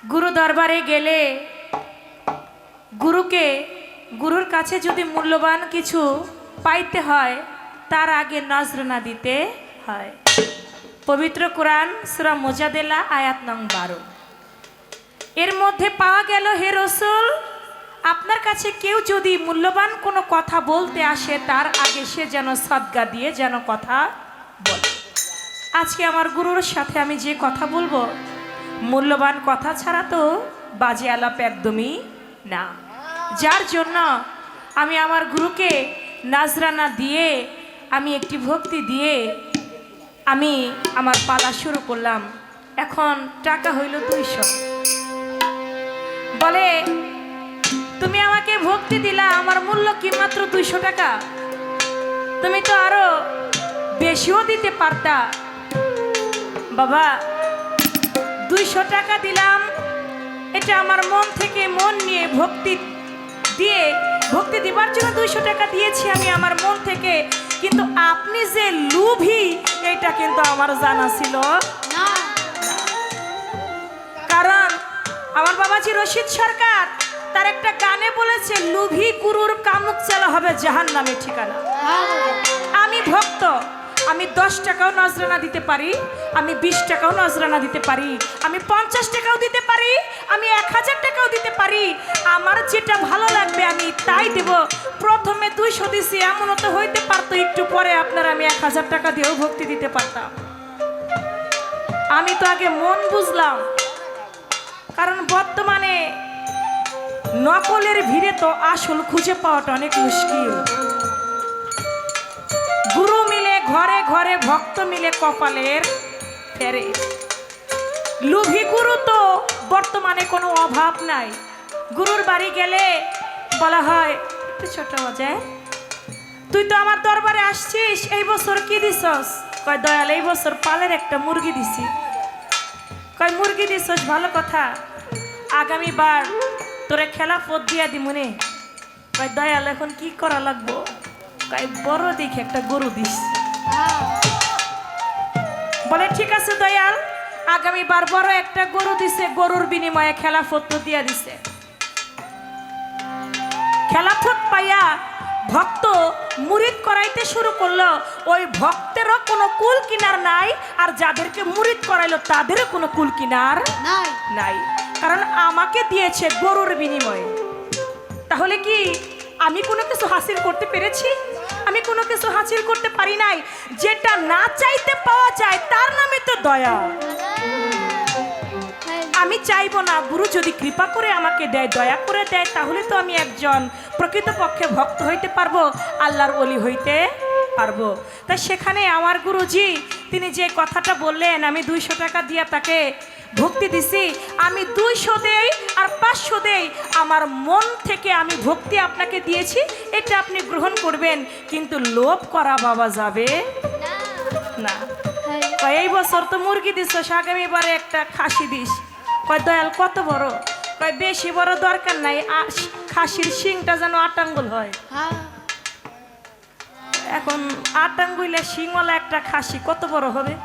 গুরু দরবারে গেলে গুরুর কাছে যদি মূল্যবান কিছু পাইতে হয় তার আগে নজরানা দিতে হয়। পবিত্র কোরআন সূরা মুজাদেলা আয়াত নং 12। এর মধ্যে পাওয়া গেল, হে রাসূল, আপনার কাছে কেউ যদি মূল্যবান কোনো কথা বলতে আসে তার আগে সে যেন সদকা দিয়ে যেন কথা বলে। আজকে আমার গুরুর সাথে আমি যে কথা বলবো মূল্যবান কথা ছাড়া তো বাজে আলাপ একদমই না, যার জন্য আমি আমার গুরুকে নজরানা দিয়ে আমি একটি ভক্তি দিয়ে আমি আমার পালা শুরু করলাম। এখন টাকা হইল 200। বলে, তুমি আমাকে ভক্তি দিলা, আমার মূল্য কি মাত্র 200 টাকা? তুমি তো আরো বেশিও দিতে পারতা। বাবা, 200 টাকা দিলাম, এটা আমার মন থেকে মন নিয়ে ভক্তি দিবার জন্য 200 টাকা দিয়েছি আমি আমার মন থেকে। কিন্তু আপনি যে লোভী এটা কিন্তু আমার জানা ছিল না। কারণ আমার বাবাজি রশিদ সরকার তার একটা গানে বলেছে, লোভী গুরুর কামুক চালা হবে জাহান্নামে ঠিকানা। আমি ভক্ত, আমি 10 টাকাও নজরানা দিতে পারি, আমি 20 টাকাও নজরানা দিতে পারি, আমি 50 টাকাও দিতে পারি, আমি 1000 টাকাও দিতে পারি। আমার যেটা ভালো লাগবে আমি তাই দেব। প্রথমে 200 দিছি, এমনও তো হইতে পারতো একটু পরে আপনার আমি 1000 টাকা দিয়েও ভক্তি দিতে পারতাম। আমি তো আগে মন বুঝলাম, কারণ বর্তমানে নকলের ভিড়ে তো আসল খুঁজে পাওয়াটা অনেক মুশকিল। গুরু মিলে ঘরে ঘরে, ভক্ত মিলে কপালের ফেরে। লোভী গুরু তো বর্তমানে কোনো অভাব নাই। গুরুর বাড়ি গেলে বলা হয়, একটু ছোট বাজায়, তুই তো আমার দরবারে আসছিস, এই বছর কি দিছস? কয়, দয়াল এই বছর পালের একটা মুরগি দিছি। কয়, মুরগি দিছস, ভালো কথা, আগামীবার তোরে খেলাফত দিয়া দিমুনে। কয়, দয়াল এখন কি করা লাগবো? কয়, বড় দেখে একটা গরু দিস। বলে, ঠিক আছে দয়াল, আগামীবার বড় একটা গরু দিছে, গরুর বিনিময়ে খেলাফত দিয়া দিছে। খেলাফত পাইয়া ভক্ত মুরিদ করাইতে শুরু করলো। ওই ভক্তেরও কোনো কুল কিনার নাই, আর যাদেরকে মুরিদ করাইলো তাদেরও কোনো কুল কিনার নাই। কারণ আমাকে দিয়েছে গরুর বিনিময়ে। তাহলে কি আমি কোনো কিছু হাসিল করতে পেরেছি? আমি কোনো কিছু হাসিল করতে পারি নাই। যেটা না চাইতে পাওয়া যায় তার নামে তো দয়া। আমি চাইবো না, গুরু যদি কৃপা করে আমাকে দেয়, দয়া করে দেয়, তাহলে তো আমি একজন প্রকৃতপক্ষে ভক্ত হইতে পারবো, আল্লাহর ওলি হইতে পারবো। তাই সেখানে আমার গুরুজি তিনি যে কথাটা বললেন, আমি 200 টাকা দিয়া তাকে ভক্তি দিছি, আমি 200 দেই আর 500 দেই, আমার মন থেকে আমি ভক্তি আপনাকে দিয়েছি, এটা আপনি গ্রহণ করবেন, কিন্তু লোভ করা বাবা যাবে না। এই বছর তো মুরগি দিস, আগামীবারে একটা খাসি দিস। কয়, দয়াল কত বড়? কয়, বেশি বড় দরকার নাই, খাসির শিংটা যেন 8 আঙ্গুল হয়। এখন 8 আঙ্গুলের শিংওয়ালা একটা খাসি কত বড় হবে?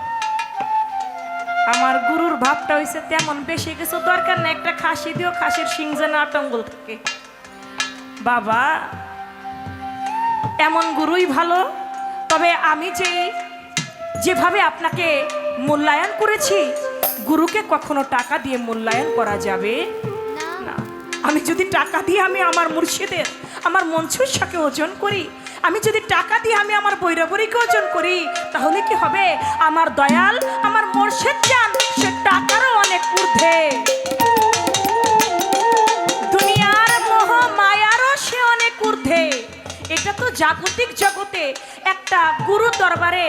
আমার গুরুর ভাবটা হয়েছে তেমন, বেশি কিছু দরকার না, একটা খাসি দিও, খাসির শিং যেন 8 আঙ্গুল থাকে। বাবা, এমন গুরুই ভালো। তবে আমি যেভাবে আপনাকে মূল্যায়ন করেছি, গুরুকে কখনো টাকা দিয়ে মূল্যায়ন করা যাবে না। আমি যদি টাকা দিয়ে আমি আমার মুর্শিদের, আমার মনসুর শাকে ওজন করি, আমি যদি টাকা দিয়ে আমি আমার বৈরাবরীকে ওজন করি, তাহলে কি হবে? আমার দয়াল, আমার মুর্শিদ জান, সে টাকারও অনেক ঊর্ধ্বে, দুনিয়ার মোহ মায়ারও সে অনেক ঊর্ধ্বে। এটা তো জাগতিক জগতে একটা গুরু দরবারে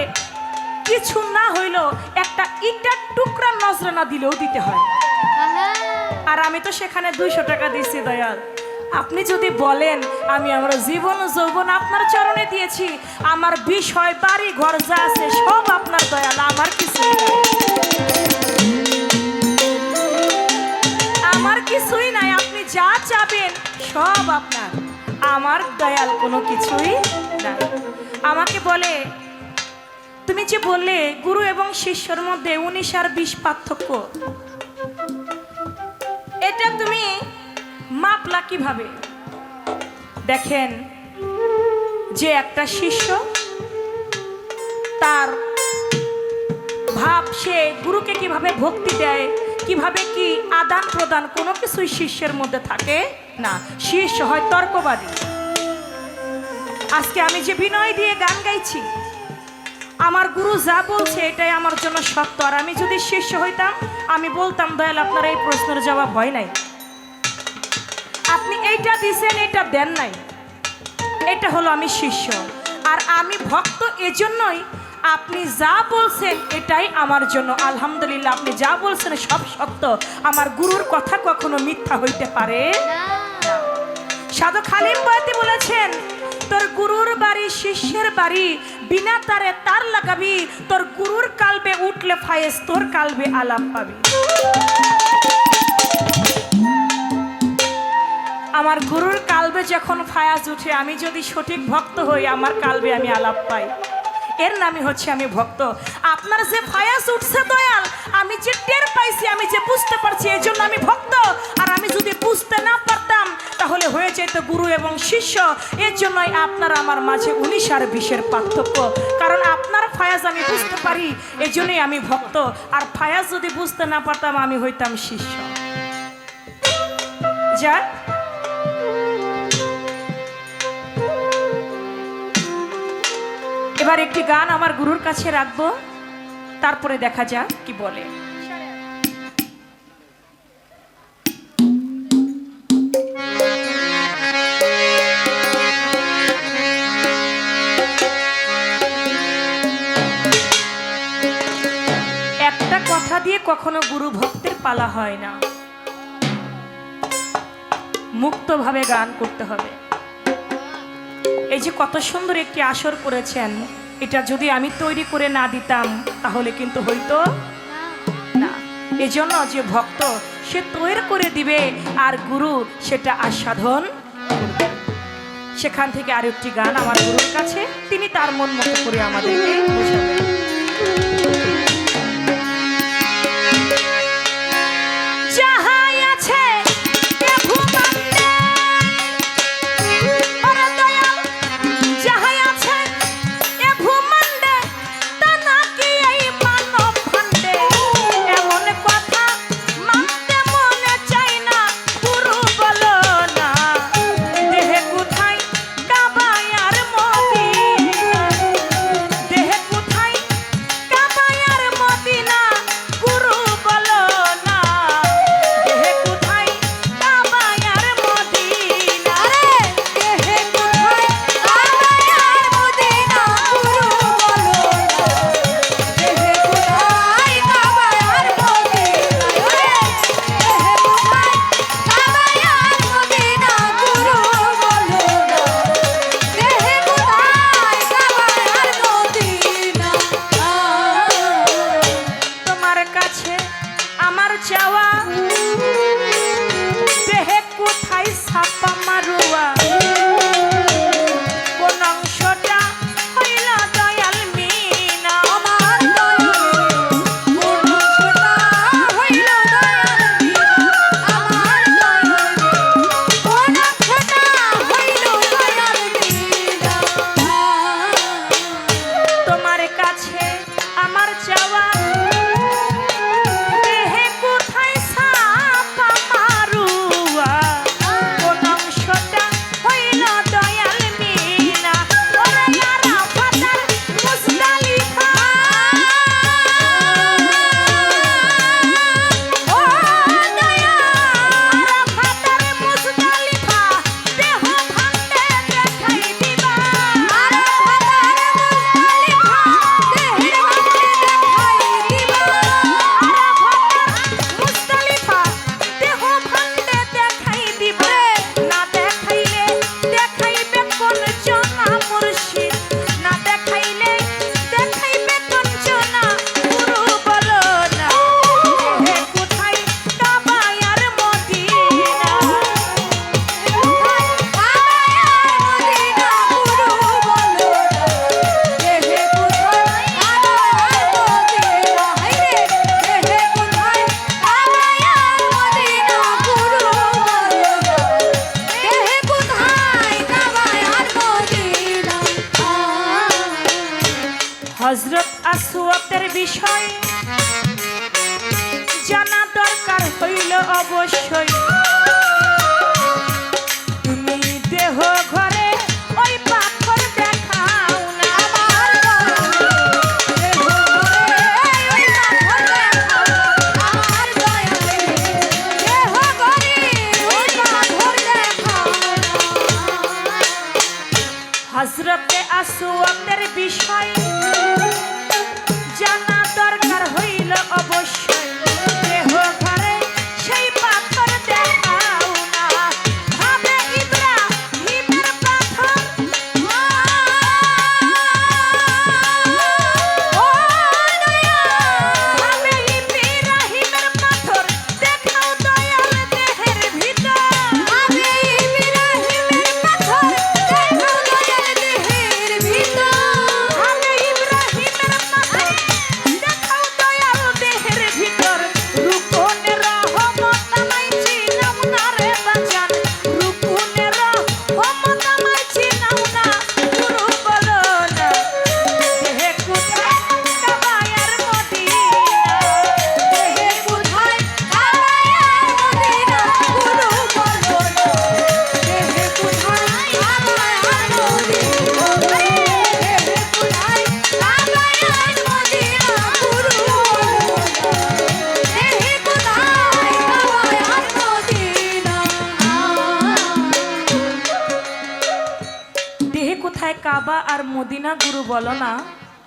কিছু না হইল একটা ইটার টুকরা নজরানা দিলেও দিতে হয়। আর আমি তো সেখানে 200 টাকা দিচ্ছি দয়াল। আপনি যদি বলেন আমি আমার জীবন যৌবন আপনার চরণে দিয়েছি, আমার বিষয় বাড়ি ঘর যা আছে সব আপনার দয়াল, আমার কিছুই নাই, আমার কিছুই নাই। আপনি যা চাবেন সব আপনার, আমার দয়াল কোনো কিছুই নাই। আমাকে বলে, তুমি যে বললে গুরু এবং শিষ্যর মধ্যে 19 আর 20 পার্থক্য, এটা তুমি মাপলা কিভাবে? দেখেন, যে একটা শিষ্য তার ভাব, সে গুরুকে কিভাবে ভক্তি দেয়, কিভাবে কি আদান প্রদান, কোনো কিছুই শিষ্যের মধ্যে থাকে না। শিষ্য হয় তর্কবাদী। আজকে আমি যে বিনয় দিয়ে গান গাইছি, আমার গুরু যা বলছে এটাই আমার জন্য সত্য। আর আমি যদি শিষ্য হইতাম, আমি বলতাম দয়াল আপনার এই প্রশ্নের জবাব হয় নাই, আপনি এইটা দিছেন, এটা দেন নাই, এটা হলো আমি শিষ্য। আর আমি ভক্ত এজন্যই আপনি যা বলছেন এটাই আমার জন্য আলহামদুলিল্লাহ। আপনি যা বলছেন সব সত্য, আমার গুরুর কথা কখনো মিথ্যা হইতে পারে না। সাধু খালিম বয়াতি বলেছেন, তোর গুরুর বাড়ি শিষ্যের বাড়ি, বিনা তারে তার লাগাবি, তোর গুরুর কালবে উঠলে ফায়েজ, তোর কালবে আলাপ পাবি। আমার গুরুর কালবে যখন ফায়াজ উঠে, আমি যদি সঠিক ভক্ত হই, আমার কালবে আমি আলাপ পাই, এর নামই হচ্ছে আমি ভক্ত। আপনার যে ফায়াজ উঠছে দয়াল, আমি যে টের পাইছি, আমি যে বুঝতে পারছি, এই জন্য আমি ভক্ত। আর আমি যদি বুঝতে না পারতাম তাহলে হয়ে যেত গুরু এবং শিষ্য। এর জন্যই আপনার আমার মাঝে 19 আর 20-এর পার্থক্য। কারণ আপনার ফায়াজ আমি বুঝতে পারি, এই জন্যই আমি ভক্ত। আর ফায়াজ যদি বুঝতে না পারতাম, আমি হইতাম শিষ্য। যা এবার একটি গান আমার গুরুর কাছে রাখবো, তারপরে দেখা যাক কি বলে। একটা কথা দিয়ে কখনো গুরু ভক্তের পালা হয় না, মুক্তভাবে গান করতে হবে। এই যে কত সুন্দর একটি আসর করেছেন, এটা যদি আমি তৈরি করে না দিতাম তাহলে কিন্তু হইতো না। এজন্য যে ভক্ত সে তৈরি করে দিবে, আর গুরু সেটা আস্বাদন করবে। সেখান থেকে আরেকটি গান আমার গুরুর কাছে, তিনি তার মন মতো করে আমাদেরকে বোঝাবেন। বিষয় জানা দরকার হইল অবশ্যই। তুমি দেহ ঘরে ওই পাথর দেখাও না, আমার দেহ ঘরে ওই পাথর দেখাও না, আমার দয়ালে দেহ ঘরে ওই পাথর দেখাও না। হযরতে আসওয়াদের বিষয় জানা দরকার হইল অবশ্যই। দেহ ঘরে সেই পাথর দেখাও না, ভাবে ইব্রাহিমের পাথর, ও দয়াল, ভাবে ইব্রাহিমের পাথর দেখাও দয়াল দেহের ভিতর, ভাবে ইব্রাহিমের পাথর দেখাও দয়াল দেহের ভিতর, ভাবে ইব্রাহিমের পাথর দেখাও দয়াল দেহের ভিতর। রুকুনের রহমত আমায় চিনাও না রে বাজান, রুকুনের রহমত আমায় চিনাও না, গুরু বলো না দেহে কোথায় কাবায়ার মদিনা, দেহে কোথায় কাবায়ার মদিনা, গুরু বলো না দেহে কোথায় কাবায়ার মদিনা, দেহে কোথায় কাবায়ার মদিনা, গুরু বলো না দেহে কোথায় কাবায়ার মদিনা। দেহে কোথায় কাবা আর মদিনা, গুরু বলো না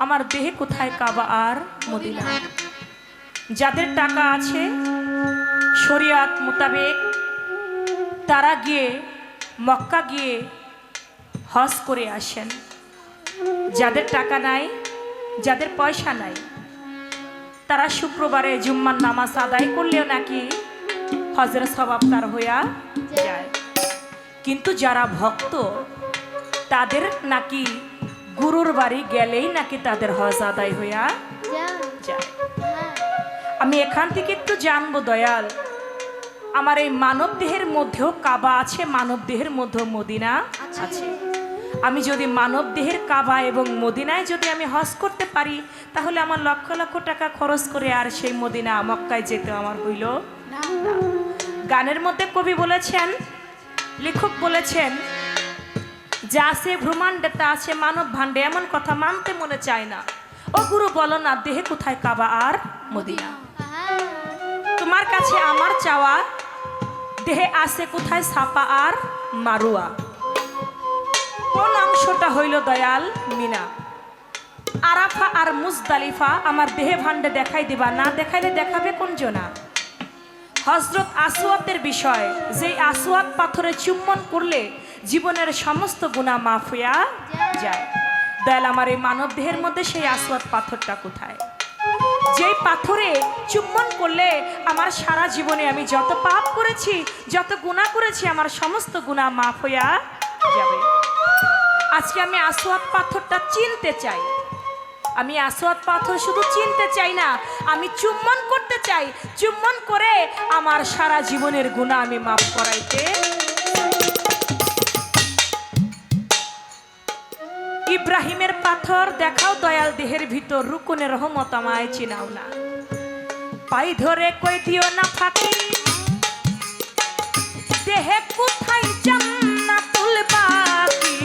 আমার দেহে কোথায় কাবা আর মদিনা। যাদের টাকা আছে শরিয়াত মোতাবেক তারা গিয়ে মক্কা গিয়ে হজ করে আসেন। যাদের টাকা নাই, যাদের পয়সা নাই, তারা শুক্রবারে জুম্মার নামাজ আদায় করলেও নাকি হজের সওয়াব তার হইয়া যায়। কিন্তু যারা ভক্ত তাদের নাকি গুরুর বাড়ি গেলেই নাকি তাদের হজ আদায় হইয়া যায়। আমি এখান থেকে একটু জানবো দয়াল, আমার এই মানব দেহের মধ্যেও কাবা আছে, মানব দেহের মধ্যেও মদিনা আছে। আমি যদি মানব দেহের কাবা এবং মদিনায় যদি আমি হজ করতে পারি, তাহলে আমার লক্ষ লক্ষ টাকা খরচ করে আর সেই মদিনা মক্কায় যেতে আমার হইল না। গানের মধ্যে কবি বলেছেন, লেখক বলেছেন, যা আছে ব্রহ্মাণ্ডে তা আছে মানব ভাণ্ডে, এমন কথা মানতে মনে চায় না। ও গুরু বলো না দেহে কোথায় কাবা আর মদিনা। তোমার কাছে আমার চাওয়া, দেহে আছে কোথায় সাফা আর মারুয়া, কোন অংশটা হইল দয়াল মিনা। আরাফা আর মুজদালিফা আমার দেহে ভাণ্ডে দেখাই দিবা, না দেখাইলে দেখাবে কোন জনা। হযরত আসওয়াদের বিষয়, যে আসওয়াদ পাথরে চুম্বন করলে জীবনের সমস্ত গুনাহ মাফ হইয়া যায়। দয়াল আমার এই মানব দেহের মধ্যে সেই আসওয়াদ পাথরটা কোথায়, যেই পাথরে চুম্বন করলে আমার সারা জীবনে আমি যত পাপ করেছি, যত গুনাহ করেছি, আমার সমস্ত গুনাহ মাফ হইয়া যাবে। আজকে আমি আসওয়াদ পাথরটা চিনতে চাই। আমি আসওয়াদ পাথর শুধু চিনতে চাই না, আমি চুম্বন করতে চাই। চুম্বন করে আমার সারা জীবনের গুনাহ আমি মাফ করাইতে। ইব্রাহিমের পাথর দেখাও দয়াল দেহের ভিতর, রুকুনের রহমত আমায় চিনাও না, পাই ধরে কই দিও না ফাঁকি, দেহে কোথায় জান্নাতুল বাকি,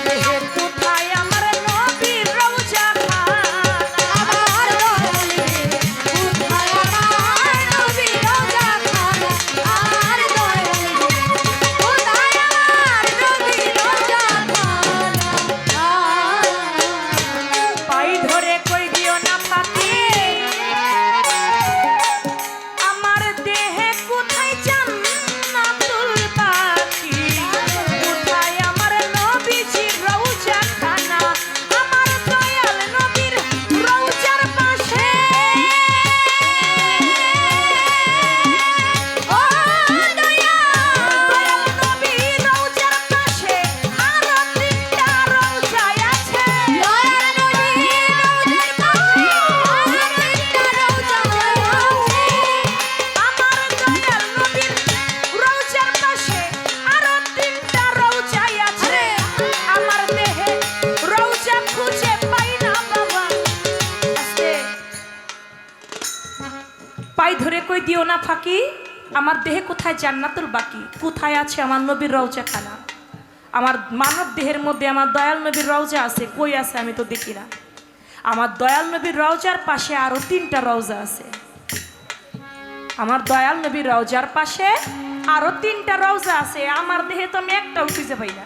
দেহে কোথায় আমার নবীর রওজা খানা, আমার দয়ালে কোথায় আমার নবীর রওজা খানা, আমার দয়ালে কোথায় আমার নবীর রওজা খানা, পাই ধরে কই দিও না ফাঁকি, পাই ধরে কই দিও না ফাঁকি, আমার দেহে কোথায় জান্নাতুল বাকি, কোথায় আছে আমার নবীর রওজা খানা। আমার মানব দেহের মধ্যে আমার দয়াল নবীর রওজা আছে, কই আছে আমি তো দেখি না। আমার দয়াল নবীর রওজার পাশে আরো 3টা রওজা আছে। আমার দয়াল নবীর রওজার পাশে আরো 3টা রওজা আছে, আমার দেহে তো আমি একটাও খুঁজে পাই না।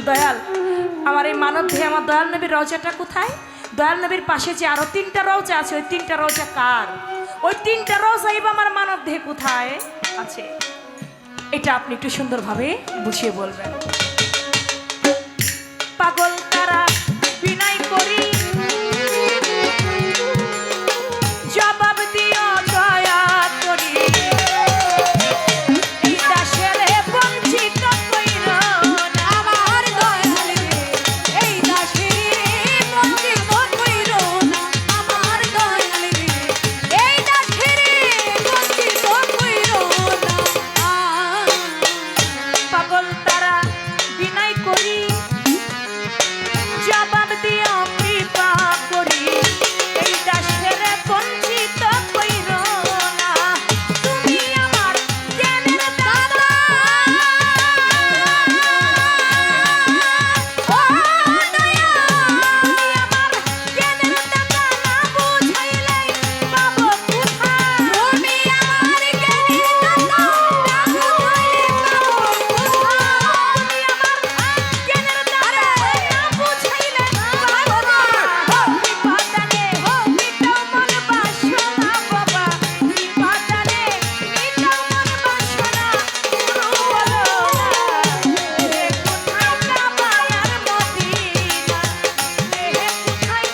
দয়াল, আমার এই মানব দেহে আমার দয়াল নবীর রওজাটা কোথায়? দয়াল নবীর পাশে যে আরো 3টা রওজা আছে, ওই 3টা রওজা কার? ওই 3টা রওজাই বা আমার মানব দেহে কোথায় আছে? এটা আপনি একটু সুন্দরভাবে বুঝিয়ে বলবেন। পাগল তারা বিনয় করি, জবাব দিও দয়া করি, এই দাসের বঞ্চিত কইরো না। আমার দয়াল রে, এই দাসের বঞ্চিত কইরো না। আমার দয়াল রে, এই দাসের বঞ্চিত কইরো না। পাগল তারা বিনয় করি, জবাব দিও কৃপা করি, এই দাসের বঞ্চিত কইরো না। তুমি আমার জ্ঞানের দাতা, ও দয়া, তুমি আমার জ্ঞানের দাতা, না বুঝাইলে পাবো কোথায়? তুমি আমার জ্ঞানের দাতা, না বুঝাইলে পাবো কোথায়? তুমি আমার জ্ঞানের দাতা, না বুঝাইলে পাবো না। বিপদানে মিটাও মন বাসনা বাবা, বিপদানে মিটাও মন বাসনা। গুরু বলো না, রে কোথায় কাবায়ার মদিনা, রে কোথায়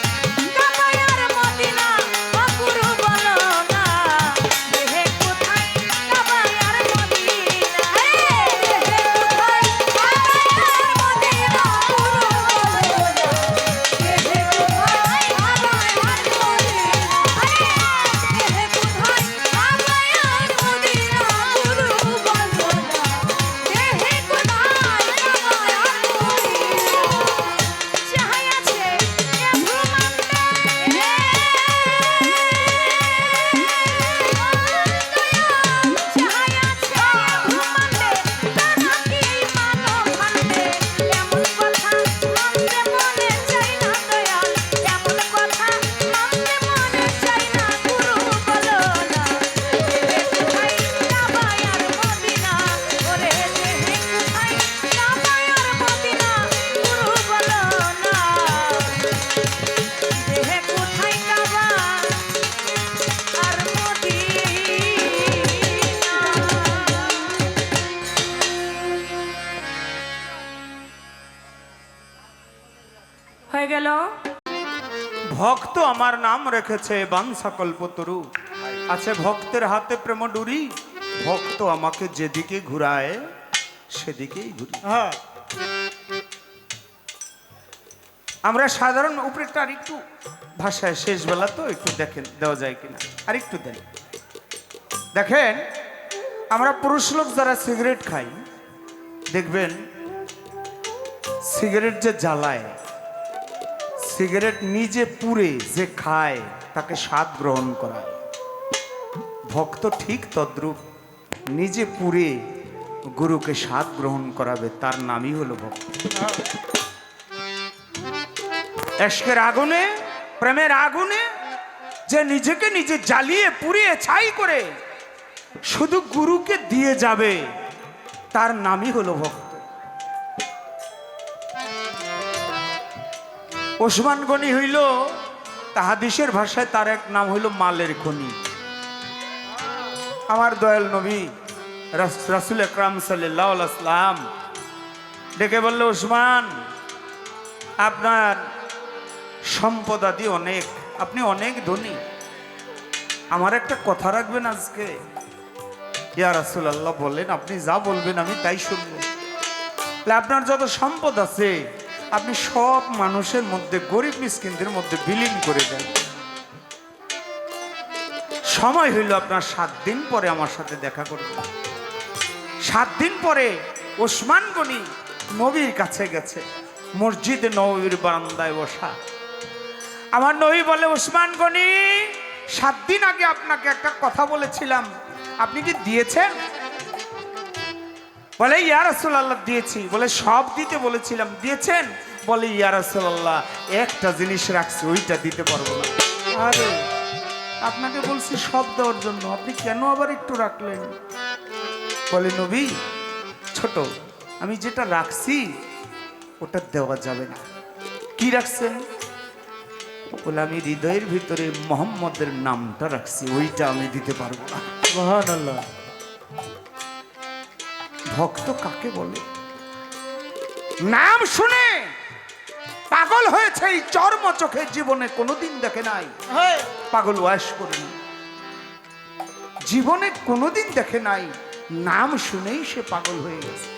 কাবায়ার মদিনা। ও গুরু বলো না, রে কোথায় কাবায়ার মদিনা, রে কোথায় কাবায়ার মদিনা। গুরু বলো না, রে কোথায় কাবায়ার মদিনা, রে কোথায় কাবায়ার মদিনা। গুরু বলো না, রে কোথায় কাবায়ার মদিনা। যাহাই আছে এ ভ্রমণ্ডে, যাহাই আছে এ ভ্রমণ্ডে, তারা কি মানব ভাণ্ডে। এমন কথা মনে মনে চাই না দয়াল, এমন কথা মনে মনে চাই না। গুরু বলো না, রে কোথায় কাবায়ার মদিনা, ওরে দেহে কোথায় কাবায়ার মদিনা। গুরু বলো না, দেহে কোথায় কাবা আর মদিনা। হয়ে গেল। ভক্ত আমার নাম রেখেছে বাঞ্ছা কল্পতরু, আছে ভক্তের হাতে প্রেম ডুরি, ভক্ত আমাকে যেদিকে ঘুরায় সেদিকেই ঘুরি। হ্যাঁ, আমরা সাধারণ উপরেটা আর একটু ভাষায়, শেষ বেলা তো একটু দেখেন দেওয়া যায় কিনা, আর একটু দেন। দেখেন, আমরা পুরুষ লোক যারা সিগারেট খাই, দেখবেন সিগারেট যে জ্বালায়, সিগারেট নিজে পুড়ে যে খায় তাকে স্বাদ গ্রহণ করায়। ভক্ত ঠিক তদ্রূপ, নিজে পুড়ে গুরুকে স্বাদ গ্রহণ করাবে, তার নামই হলো ভক্ত। এশকের আগুনে, প্রেমের আগুনে যে নিজেকে নিজে জ্বালিয়ে পুড়িয়ে ছাই করে শুধু গুরুকে দিয়ে যাবে, তার নামই হলো ভক্ত। ওসমান গনি হইল হাদিসের ভাষায় তার এক নাম হইল মালের খনি। আমার দয়াল নবী রাসূল আকরাম সাল্লাল্লাহু আলাইহি ওয়াসাল্লাম ডেকে বলল, ওসমান, আপনার সম্পদ আদি অনেক, আপনি অনেক ধনী, আমার একটা কথা রাখবেন আজকে। ইয়া রাসূলুল্লাহ, বলেন, আপনি যা বলবেন আমি তাই শুনবো। আপনার যত সম্পদ আছে আপনি সব মানুষের মধ্যে, গরিব মিসকিনদের মধ্যে বিলীন করে দেন। সময় হইল আপনার 7 দিন পরে আমার সাথে দেখা করবেন। 7 দিন পরে ওসমান গনি নবীর কাছে গেছে, মসজিদে নববীর বারান্দায় বসা। আমার নবী বলে, ওসমান গনি 7 দিন আগে আপনাকে একটা কথা বলেছিলাম, আপনি কি দিয়েছেন? বলে ইয়া রাসূলুল্লাহ দিয়েছি। বলে সব দিতে বলেছিলাম, দিয়েছেন? বলে ইয়া রাসূলুল্লাহ একটা জিনিস রাখছি, ওইটা দিতে পারবো না। আরে আপনাকে বলছি সব দেওয়ার জন্য, আপনি কেন আবার একটু রাখলেন? বলে নবী ছোট, আমি যেটা রাখছি ওটা দেওয়া যাবে না। কি রাখছেন? বলে আমি হৃদয়ের ভিতরে মোহাম্মদের নামটা রাখছি, ওইটা আমি দিতে পারবো না। সুবহানাল্লাহ। ভক্ত কাকে বলে? নাম শুনে পাগল হয়েছে এই চর্ম চোখের জীবনে কোনোদিন দেখে নাই। পাগল ওয়াশ করেনি, জীবনে কোনোদিন দেখে নাই, নাম শুনেই সে পাগল হয়ে গেছে।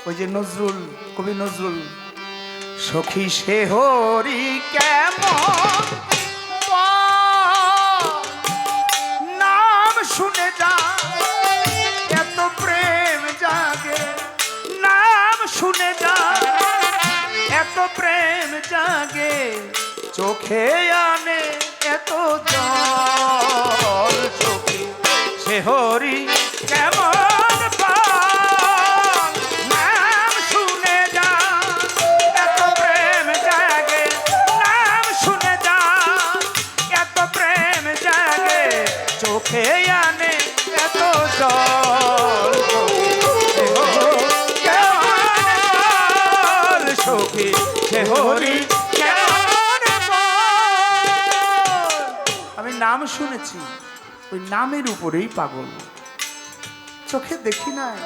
ওই যে নজরুল, কবি নজরুল, সখী সে হরি কেমন নাম শুনে যা এত প্রেম জাগে, নাম শুনে যা এত প্রেম জাগে, চোখে আনে এত জল, সখী সে হরি কেমন পাল, নাম শুনে যা এত প্রেম জাগে, নাম শুনে যা এত প্রেম জাগে, চোখে আনে এত জল, সখী সে হরি কেমন পাল। আমি নাম শুনেছি, ওই নামের উপরেই পাগল, চোখে দেখি নাই।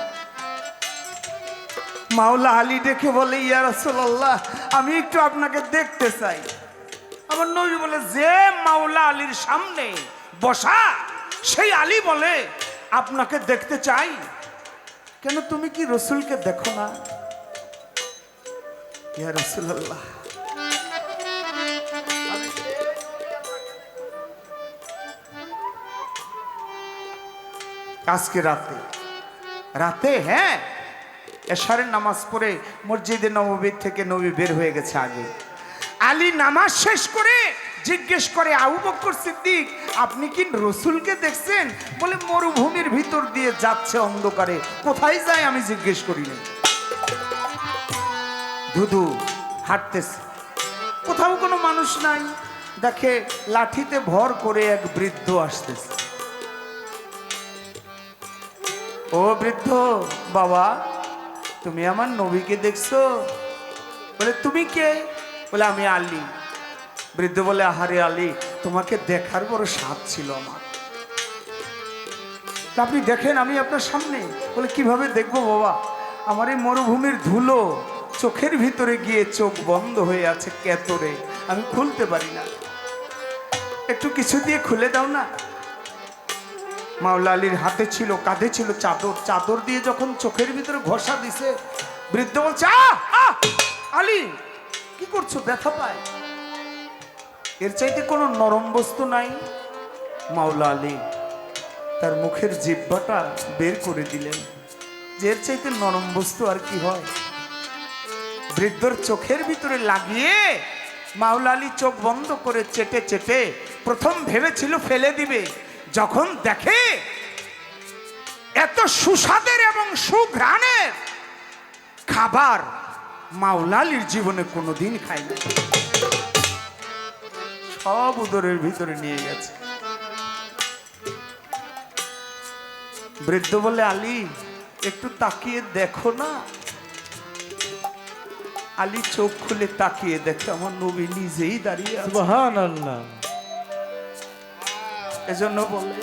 মাওলা আলী দেখে বলে ইয়া রাসূলুল্লাহ আমি একটু আপনাকে দেখতে চাই। আমার নবী বলে যে মাওলা আলীর সামনে বসা সেই আলী বলে আপনাকে দেখতে চাই। কেন তুমি কি রসুলকে দেখো না? ইয়া রাসূলুল্লাহ আজকে রাতে হ্যাঁ এশারের নামাজ পড়ে মসজিদে নববী থেকে নবী বের হয়ে গেছে। আগে আলী নামাজ শেষ করে জিজ্ঞেস করে আবু বকর সিদ্দিক আপনি কি রসুলকে দেখছেন? বলে মরুভূমির ভিতর দিয়ে যাচ্ছে অন্ধকারে, কোথায় যায় আমি জিজ্ঞেস করিনি, ধুধু হাঁটতেছে, কোথাও কোনো মানুষ নাই। দেখে লাঠিতে ভর করে এক বৃদ্ধ আসতেছে। ও বৃদ্ধ বাবা তুমি আমার নবীকে দেখছো? বলে তুমি কে? বলে আমি আলী। বৃদ্ধ বলে আহারে আলী তোমাকে দেখার বড় স্বাদ ছিল আমার, আপনি দেখেন আমি আপনার সামনে। বলে কিভাবে দেখবো বাবা, আমার এই মরুভূমির ধুলো চোখের ভিতরে গিয়ে চোখ বন্ধ হয়ে আছে কেতরে, আমি খুলতে পারি না, একটু কিছু দিয়ে খুলে দাও না। মাওলা আলীর হাতে ছিল, কাঁধে ছিল চাদর, চাদর দিয়ে যখন চোখের ভিতরে ঘষা দিছে বৃদ্ধ বলছে আলী কি করছো? ব্যথা পায়? এর চাইতে কোনো নরম বস্তু নাই। মাওলা আলী তার মুখের জিহ্বাটা বের করে দিলেন, যে এর চাইতে নরম বস্তু আর কি হয়। বৃদ্ধর চোখের ভিতরে লাগিয়ে মাওলা আলী চোখ বন্ধ করে চেটে চেটে প্রথম ভেবেছিল ফেলে দিবে, যখন দেখে এত সুস্বাদের এবং সুঘ্রাণের খাবার মাওলা আলীর জীবনে কোনোদিন খায়নি, সব উদরের ভিতরে নিয়ে গেছে। বৃদ্ধ বলে আলী একটু তাকিয়ে দেখো না। আলী চোখ খুলে তাকিয়ে দেখে আমার নবী নিজেই দাঁড়িয়ে আছে। সুবহানাল্লাহ। এজন্য বলে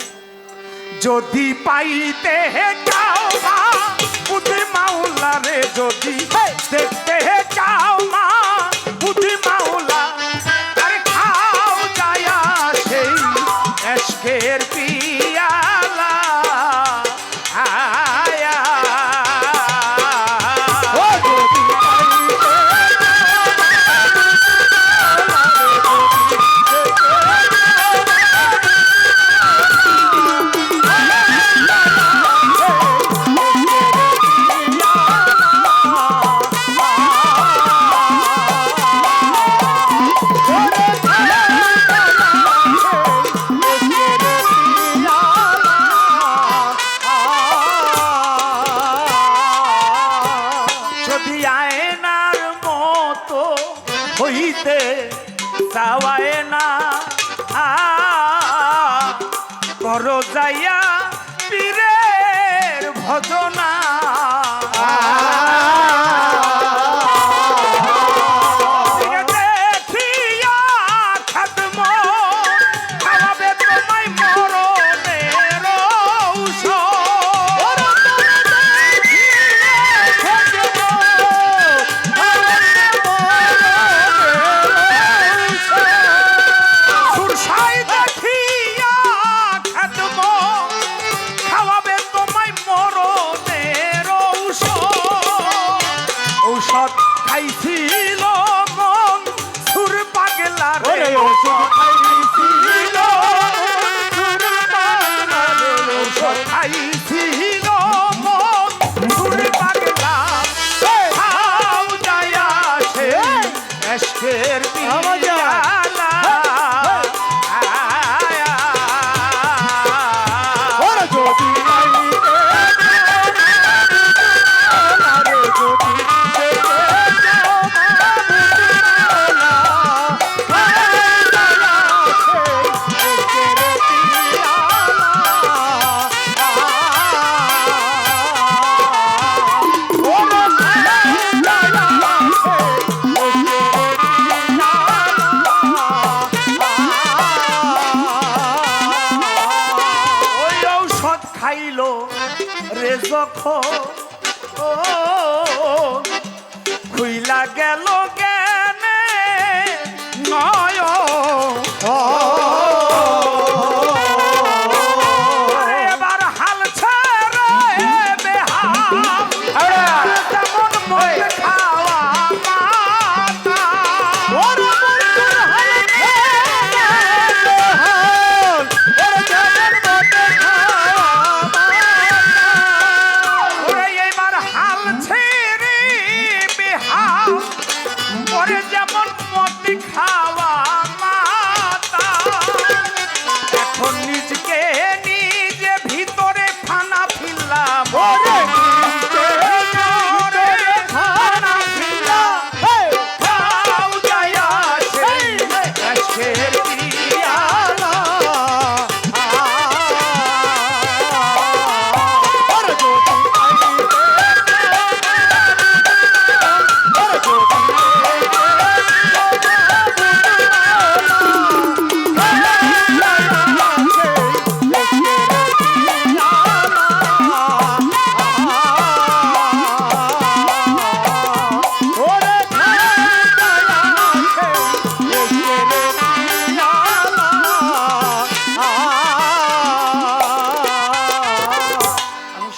যদি পাইতে চাও মা বুদ্ধি মাওলা রে, যদি দেখতে চাও মা বুদ্ধি মাওলা, আরে খাও যায়া সেই এশকের পিয়ালা। আয়া ও যদি যাইয়া পীরের ভজনা দেখিয়া খাদম খাওয়াবে তোমায় মরণের ঔষধ। সুরসাই দেখিয়া খাদম খাওয়াবে তোমায় মরণের ঔষধ। ঔষধ খাইছিল মন সুর পাগলা রে, ঔষধ খাইছিল সুর পাগলা রে, ঔষধ খাইছিল মন সুর পাগলা। খাও যায়া সে এশকের পিয়ালা। খাইলো রে যখন খুইলা গেল জ্ঞানে নয় এবার হাল ছেড়ে বেহাল তেমন মন খাওয়া মাতা। যেমন মতি খাওয়া মাতা এখন নিজকে নিজে ভিতরে ফানা ফিরলাম ফানা ফিরলাম। খাও যায়া সেই এশকের পিয়ালা।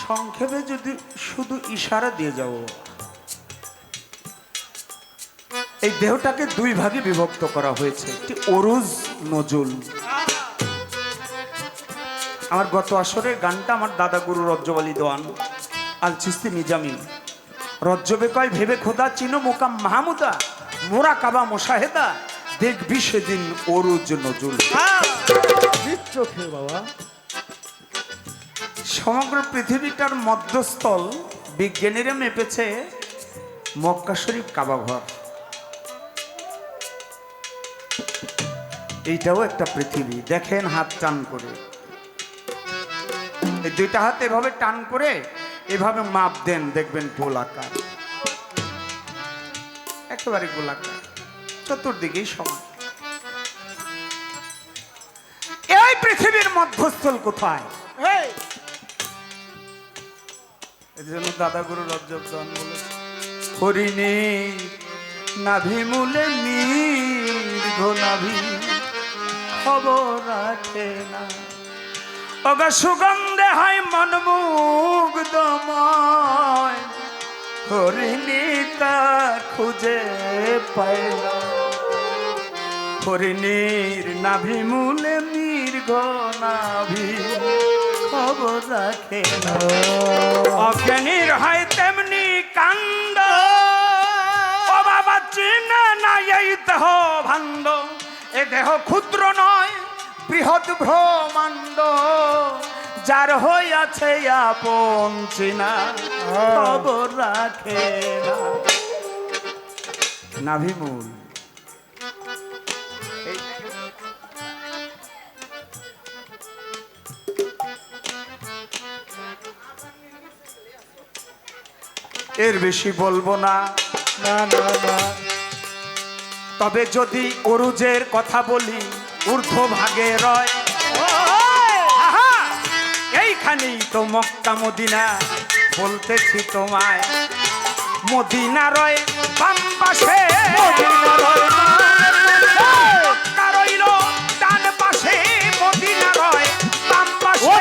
সংক্ষেপে যদি শুধু ইশারা দিয়ে যাব, এই দেহটাকে দুই ভাগে বিভক্ত করা হয়েছে, একটি অরুজ নজুল। আমার গত আসরের গানটা আমার দাদা গুরু রজ্জব আলী দেওয়ান আল চিস্তি নিজামি রজ্জবে কয় ভেবে খোদা চিনো মোকাম মাহমুদা মোরা কাবা মোশাহেদা দেখবি সেদিন অরুজ নজুল। বাবা সমগ্র পৃথিবীটার মধ্যস্থল বিজ্ঞানীরা মেপেছে মক্কা শরীফ কাবা ঘর। এইটাও একটা পৃথিবী। দেখেন হাত টান করে, এই দুইটা হাত এভাবে টান করে এভাবে মাপ দেন, দেখবেন গোলাকার, একেবারে গোলাকার, চতুর্দিকেই সমান। এই পৃথিবীর মধ্যস্থল কোথায়? এই জন্য দাদা গুরু রজ্জব জন বলেছে হরিণী নাভি মূলে দীর্ঘ নাভি খবর রাখে না। অগা সুগন্ধে হয় মন মুগ্ধময়, হরিণী তা খুঁজে পায় না। হরিণীর নাভি মূলে দীর্ঘ নাভি খবর রাখে না। অজ্ঞানীর হয় তেমনি কাণ্ড, ও বাবা চিনে না এই দেহ ভাণ্ড। এ দেহ ক্ষুদ্র নয় বৃহৎ ব্রহ্মাণ্ড, যার হইয়াছে আপন চিনা খবর রাখে না। নাভিমূল এর বেশি বলবো না। না না না তবে যদি অরুজের কথা বলি, ঊর্ধ্ব ভাগে রয়। আহা! এইখানেই তো মক্কা মদিনা, বলতেছি তোমায়। মদিনা রয় বাম পাশে, মক্কা রইল ডান পাশে। মদিনা রয় বাম পাশে,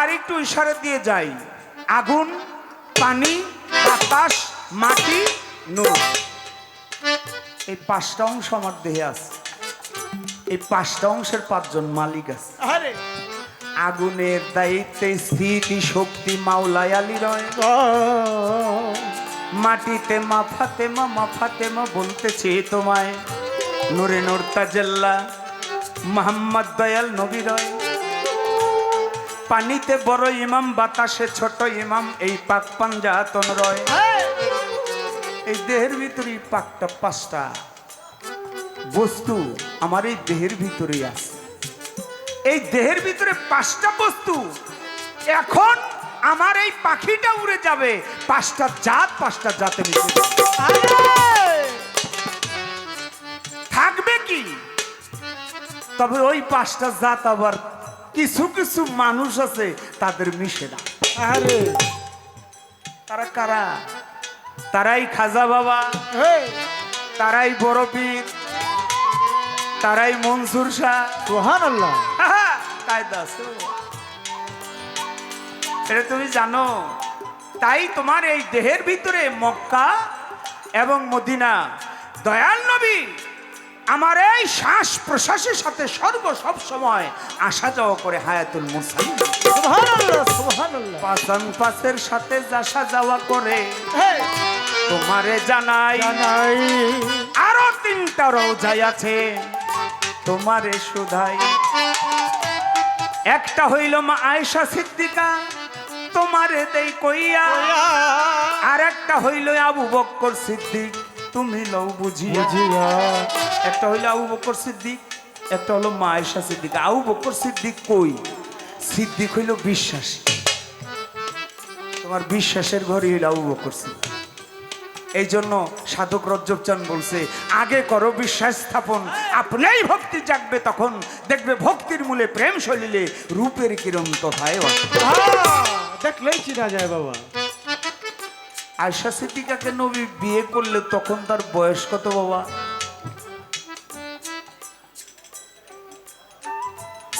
আর একটু ইশারা দিয়ে যাই। আগুন, পানি, বাতাস, মাটি, নূর, এই পাঁচটা অংশ আমার দেহে আছে। এই পাঁচটা অংশের পাঁচজন মালিক আছে। আরে আগুনের দায়িত্বে স্থিতি শক্তি মাওলাই আলী রয়। মাটিতে মা ফাতেমা, মা ফাতেমা বলতেছি তোমায়। নূরে নূর তাজাল্লা মোহাম্মদ দয়াল নবী রয়। পানিতে বড় ইমাম, বাতাসে ছোট ইমাম, এই পাক পাঞ্জাতন রয়। এই দেহের ভিতরে পাকটা পাঁচটা বস্তু আমার এই দেহের ভিতরেই আছে। এই দেহের ভিতরে পাঁচটা বস্তু। এখন আমার এই পাখিটা উড়ে যাবে, পাঁচটা জাত, পাঁচটা জাতে মিশে থাকবে কি? তবে ওই পাঁচটা জাত আবার কিছু কিছু মানুষ আছে তাদের মিশে না। আরে তারা কারা? তারাই খাজা বাবা, তারাই বড় পীর, তারাই মনসুর শাহ। সুবহানাল্লাহ। কায়দা আছে, এটা তুমি জানো। তাই তোমার এই দেহের ভিতরে মক্কা এবং মদিনা, দয়াল নবী আমার এই শ্বাস প্রশ্বাসের সাথে সব সময় আসা যাওয়া করে। হায়াতুল মুরসালিন সুবহানাল্লাহ সুবহানাল্লাহ। পাসান পাসের সাথে আসা যাওয়া করে। তোমারে জানাই জানাই আরো তিনটা রওজায় আছে তোমারে শুধাই। একটা হইল মা আয়েশা সিদ্দিকা, তোমারে দেই কইয়া। আর একটা হইল আবু বকর সিদ্দিক, তুমি লও বুঝিয়া। একটা হইল আবু বকর সিদ্দিক, একটা হলো মা আয়েশা সিদ্দিক। আবু বকর সিদ্দিক কই? সিদ্দিক হইল বিশ্বাসী। তোমার বিশ্বাসের ঘরই হইল আবু বকর সিদ্দিক। এই জন্য সাধক রজ্জব চান বলছে, আগে করো বিশ্বাস স্থাপন, আপনিই ভক্তি জাগবে তখন। দেখবে ভক্তির মূলে প্রেম সলিলে রূপের কিরণ তথায়। দেখলেই চিনা যায় বাবা। আয়েশা সিদ্দিকাকে নবী বিয়ে করলে তখন তার বয়স কত বাবা?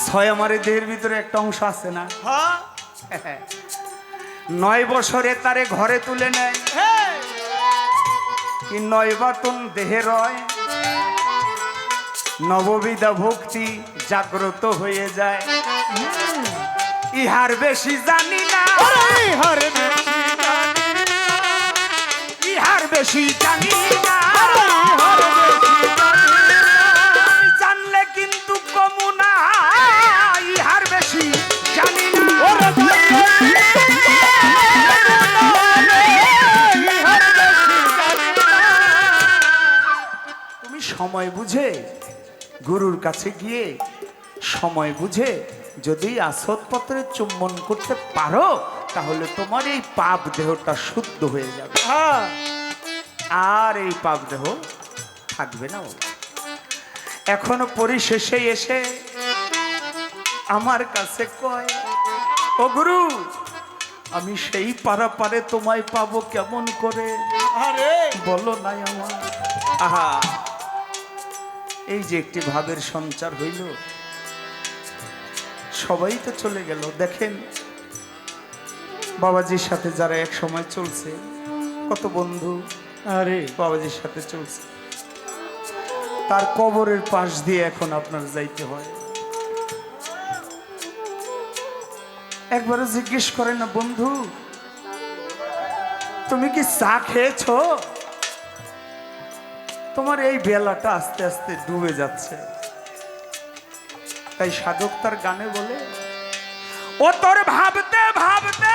6 আমার দেহের ভিতরে একটা অংশ আছে না? 9 বছরে তারে ঘরে তুলে নেয়। কি 9 বাতন দেহে রয়, নববিধা ভক্তি জাগ্রত হয়ে যায়। ইহার বেশি জানি না, ইহার বেশি জানি না। জানলে কিন্তু কমু না, ইহার বেশি জানি না। তুমি সময় বুঝে গুরুর কাছে গিয়ে সময় বুঝে যদি আসদপত্রে চুম্বন করতে পারো, তাহলে তোমার এই পাপ দেহটা শুদ্ধ হয়ে যাবে। আর এই পাপ দেহ থাকবে না। এখনো পরিশেষে এসে আমার কাছে কয়, ও গুরু, আমি সেই পারে তোমায় পাবো কেমন করে? আরে বলো নাই আমার। আহা, এই যে একটি ভাবের সঞ্চার হইল, সবাই তো চলে গেল। দেখেন বাবাজির সাথে যারা এক সময় চলছে, কত বন্ধু আরে বাবাজির সাথে চলছে, তার কবরের পাশ দিয়ে এখন আপনার যাইতে হয়। একবারও জিজ্ঞেস করে না, বন্ধু তুমি কি চা খেয়েছো? তোমার এই বেলাটা আস্তে আস্তে ডুবে যাচ্ছে। তাই সাধক তার গানে বলে, ও তোর ভাবতে ভাবতে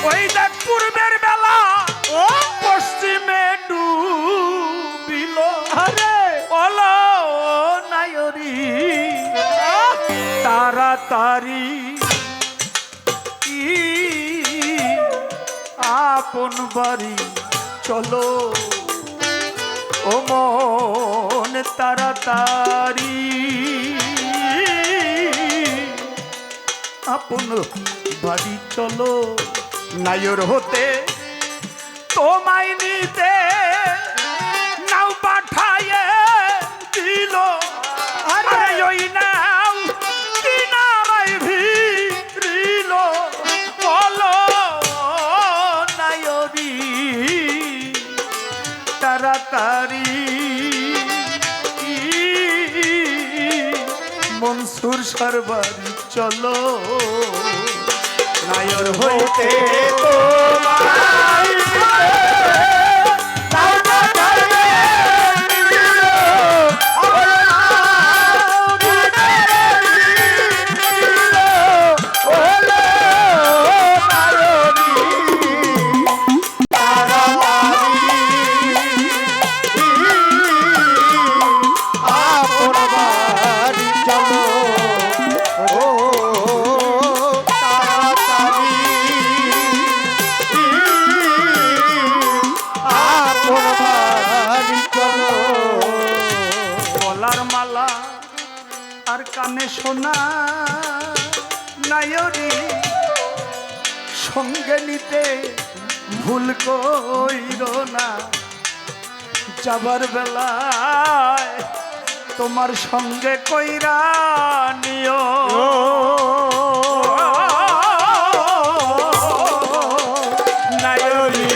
ওই তাড়াতাড়ি আপন বাড়ি চলো ও মন তাড়াতাড়ি আপন বাড়ি চলো নায়র হতে তোমায় নিতে নাও পাঠায়ে দিল আরে ওই নাও কিনারায় ভিড়িল বলো নায়রি তাড়াতাড়ি মনসুর সরবারি চলো নায়র হইতে তোমায় গলার মালা আর কানে শোনা নায়রি সঙ্গে নিতে ভুল কইর না যাবার বেলায় তোমার সঙ্গে কইরা নিও নায়রি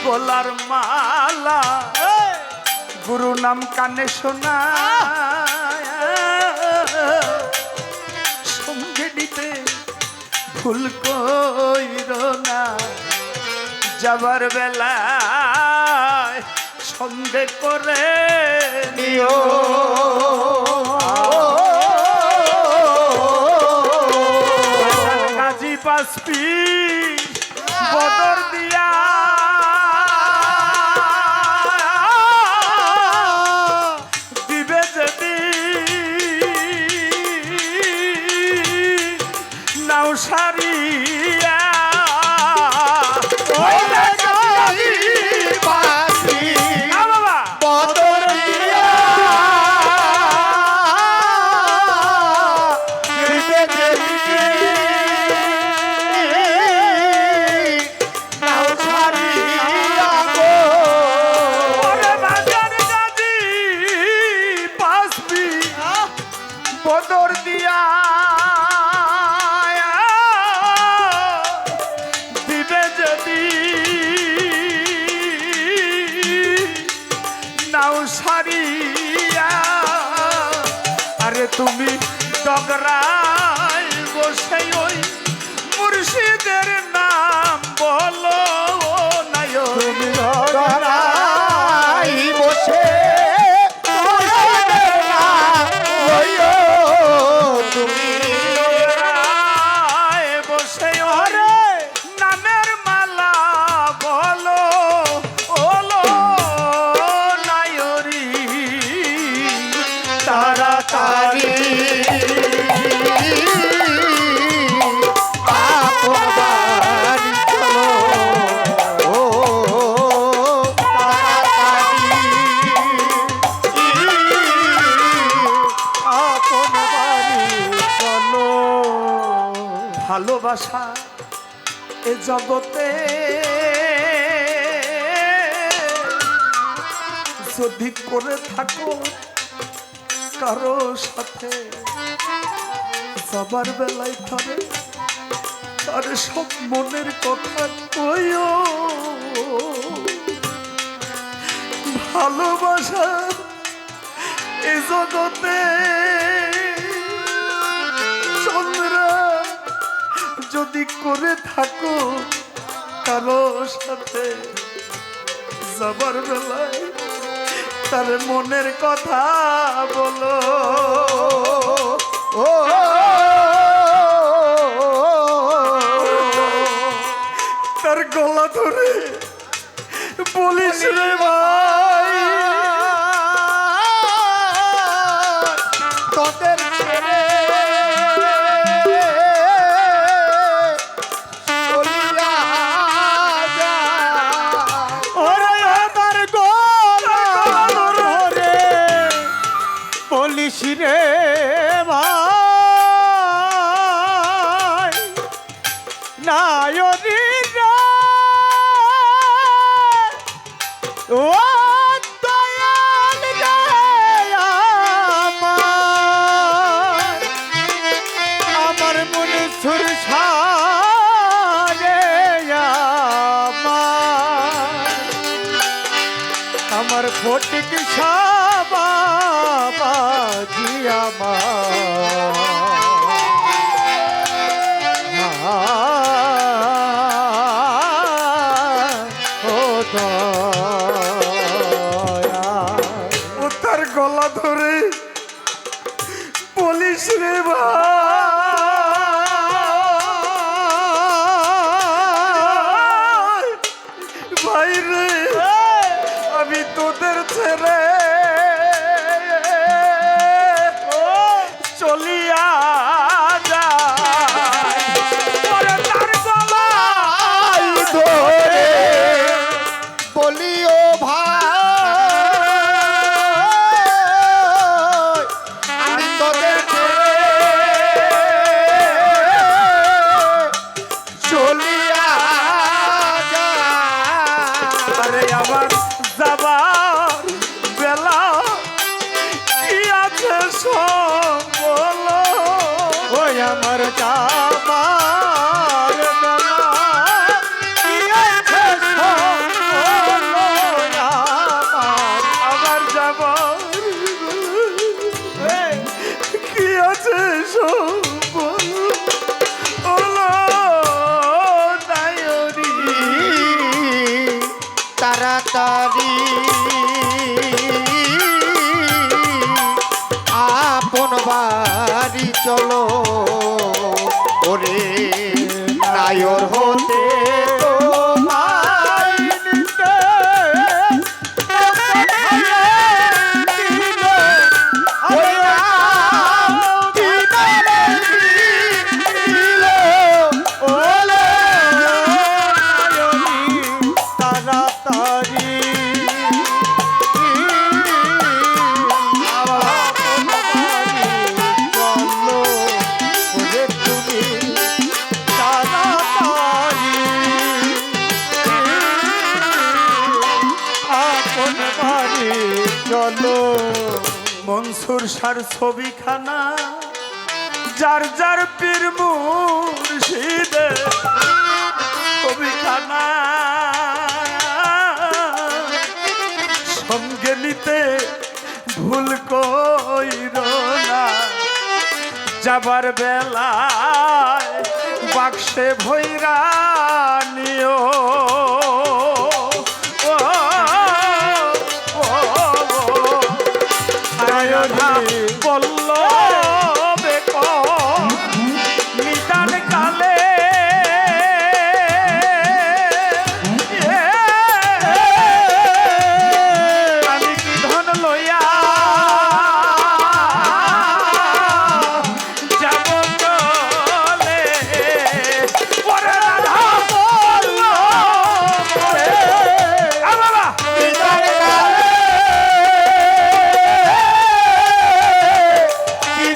গলার মালা গুরু নাম কানে শোনা সঙ্গে নিতে ভুল কইর না যাবার বেলায় সঙ্গে করে নিও কাজী পাসপি বদর দিয়া সারিয়া বদর দিয়া দিবে যদি নাও সারিয়া আরে তুমি ডগরায় বসে ওই মুর্শিদের নাম বলো নাই তুমি ডগরায় বসে ভালোবাসা এ জগতে যদি করে থাকো কারো সাথে যাবার বেলায় ধরে তার সব মনের কথা কইও ভালোবাসা এ জগতে চন্দ্রা যদি করে থাকো কারো সাথে যাবার বেলায় তার মনের কথা বলো ও তার গলা ধরে বলিস রে ভাই তোদের ছেড়ে বলিস রে ভাই নায়রি রে ও দয়াল রে আমার মনে সুরসারে আমার ফটিক বাবাজি ও দয়া ও তার গলা ধরে বলিস রে ভাই ভাই রে আমি তোদের ছেড়ে চলিয়া যাই ওরে তার গলায় ধরে বলিও ভাই আমি তোদের চলিয়া আরে আমার যাবার বেলা কি আছে সব বলো ওই আমার যাবার বেলা কি আছে সব বলো আমার। আমার যাবার এই, কি আছে সব বলো ওলো নায়রি তাড়াতাড়ি আপন বাড়ি চলো ওরে নায়র হতে তোমায় নিতে ওই ওলে তাড়াতাড়ি চলো ওরে তুমি তাড়াতাড়ি আপন বাড়ি চলো মনসুর সার ছবিখানা যার যার পীর মুর্শিদে ছবিখানা সঙ্গে নিতে ভুল কইর না যাবার বেলায় বাক্সে ভৈরা নিও ও, ও, ও, আয়োধা বলল বেক নিদান কালে আমি কি ধন লইয়া যাব চলে ওরে রাধা বলল ওরে বাবা কি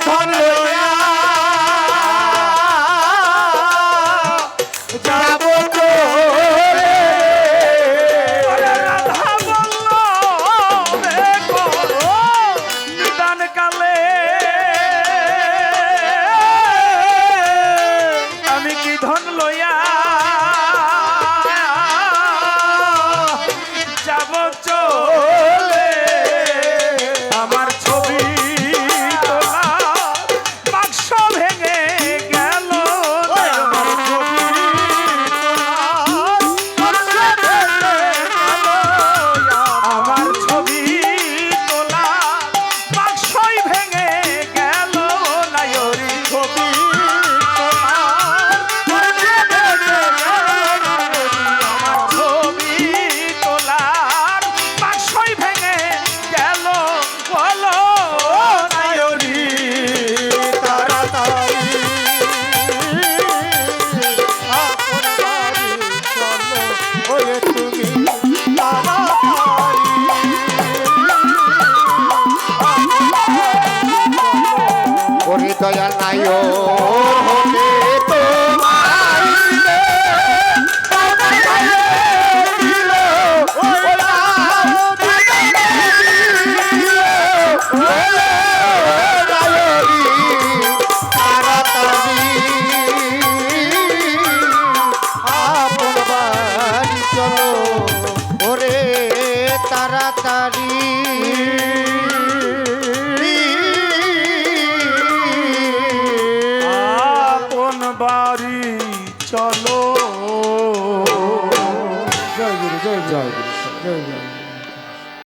দয়া নাই ও হলে তোমায় দিল ওই রাম ওলে রায়রি তাড়াতাড়ি আপন বাড়ি চলো ওরে তাড়াতাড়ি আপন বাড়ি চলো। জয় গুরু জয় জয় গুরু জয় জয়